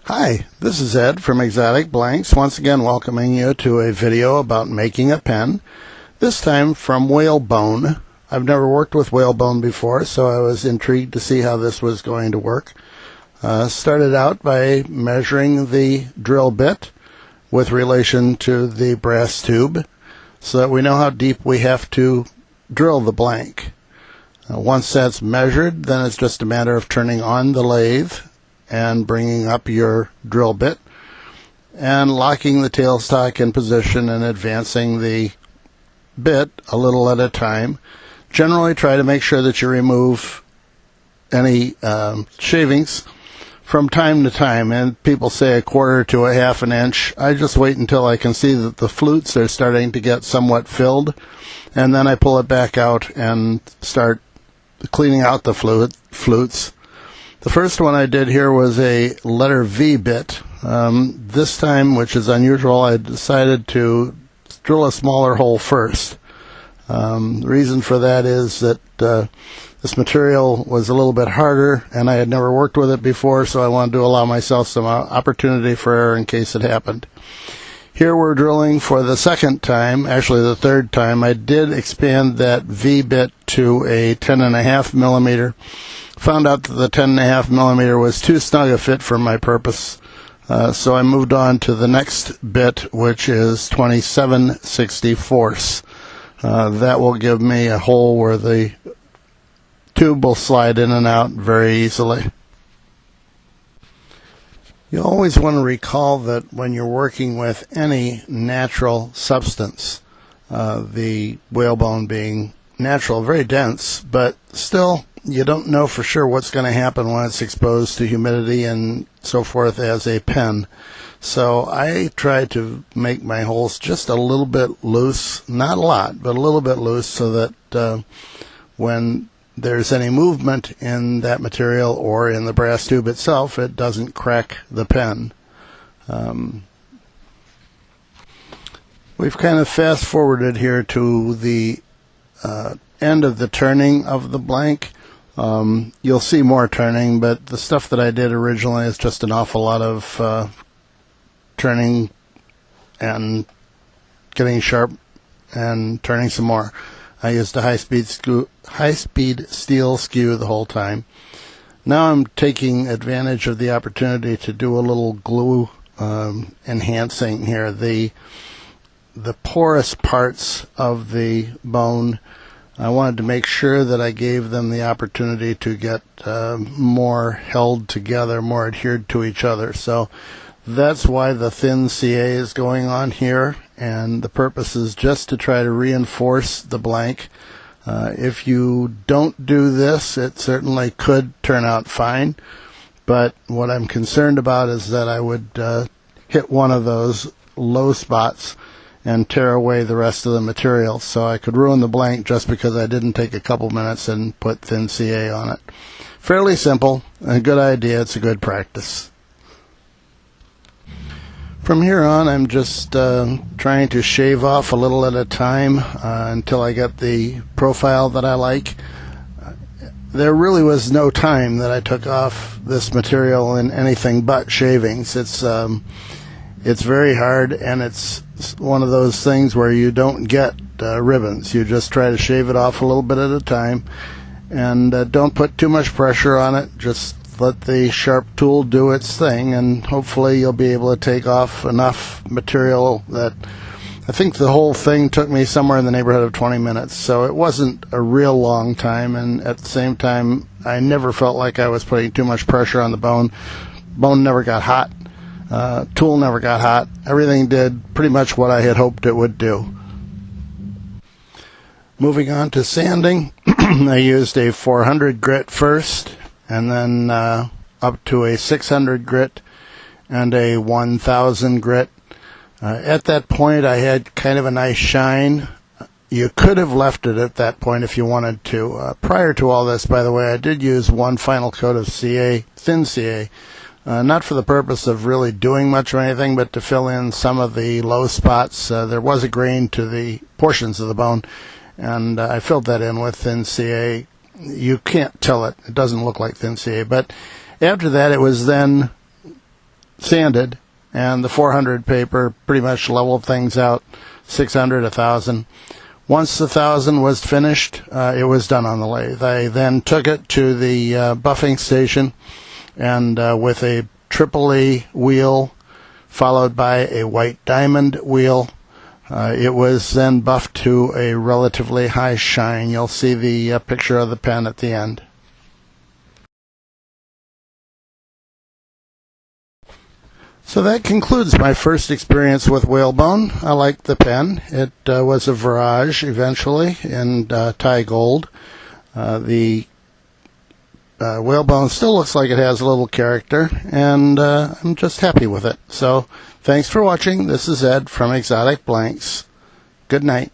Hi, this is Ed from Exotic Blanks, once again welcoming you to a video about making a pen, this time from whalebone. I've never worked with whalebone before, so I was intrigued to see how this was going to work. Started out by measuring the drill bit with relation to the brass tube so that we know how deep we have to drill the blank. Once that's measured, then it's just a matter of turning on the lathe and bringing up your drill bit and locking the tailstock in position and advancing the bit a little at a time. Generally try to make sure that you remove any shavings from time to time, and people say a quarter to a half an inch. I just wait until I can see that the flutes are starting to get somewhat filled, and then I pull it back out and start cleaning out the flutes. The first one I did here was a letter V bit. This time, which is unusual, I decided to drill a smaller hole first. The reason for that is that this material was a little bit harder and I had never worked with it before, so I wanted to allow myself some opportunity for error in case it happened. Here we're drilling for the second time, actually the third time. I did expand that V bit to a 10.5 millimeter. Found out that the 10.5 millimeter was too snug a fit for my purpose, so I moved on to the next bit, which is 27/64. That will give me a hole where the tube will slide in and out very easily. You always want to recall that when you're working with any natural substance, the whalebone being natural, very dense, but still you don't know for sure what's going to happen when it's exposed to humidity and so forth as a pen. So I try to make my holes just a little bit loose, not a lot, but a little bit loose, so that when there's any movement in that material or in the brass tube itself, it doesn't crack the pen. We've kind of fast forwarded here to the end of the turning of the blank. You'll see more turning, but the stuff that I did originally is just an awful lot of turning and getting sharp and turning some more. I used a high-speed steel skew the whole time. Now I'm taking advantage of the opportunity to do a little glue enhancing here. The porous parts of the bone, I wanted to make sure that I gave them the opportunity to get more held together, more adhered to each other. So that's why the thin CA is going on here, and the purpose is just to try to reinforce the blank. If you don't do this, it certainly could turn out fine, but what I'm concerned about is that I would hit one of those low spots and tear away the rest of the material. So I could ruin the blank just because I didn't take a couple minutes and put thin CA on it. Fairly simple, a good idea, it's a good practice. From here on, I'm just trying to shave off a little at a time until I get the profile that I like. There really was no time that I took off this material in anything but shavings. It's very hard, and it's one of those things where you don't get ribbons. You just try to shave it off a little bit at a time, and don't put too much pressure on it. Just let the sharp tool do its thing, and hopefully you'll be able to take off enough material that I think the whole thing took me somewhere in the neighborhood of 20 minutes. So it wasn't a real long time, and at the same time I never felt like I was putting too much pressure on the bone. Bone never got hot. Tool never got hot. Everything did pretty much what I had hoped it would do. Moving on to sanding, I used a 400 grit first, and then up to a 600 grit and a 1000 grit. At that point I had kind of a nice shine. You could have left it at that point if you wanted to. Prior to all this, by the way, I did use one final coat of CA, thin CA, not for the purpose of really doing much or anything, but to fill in some of the low spots. There was a grain to the portions of the bone, and I filled that in with thin CA. You can't tell it. It doesn't look like thin CA. But after that, it was then sanded, and the 400 paper pretty much leveled things out. 600, 1,000. Once the 1,000 was finished, it was done on the lathe. I then took it to the buffing station, and with a triple E wheel followed by a white diamond wheel, it was then buffed to a relatively high shine. You'll see the picture of the pen at the end. So that concludes my first experience with Whalebone. I liked the pen. It was a Virage eventually in tigold. The Whalebone still looks like it has a little character, and I'm just happy with it. So thanks for watching. This is Ed from Exotic Blanks. Good night.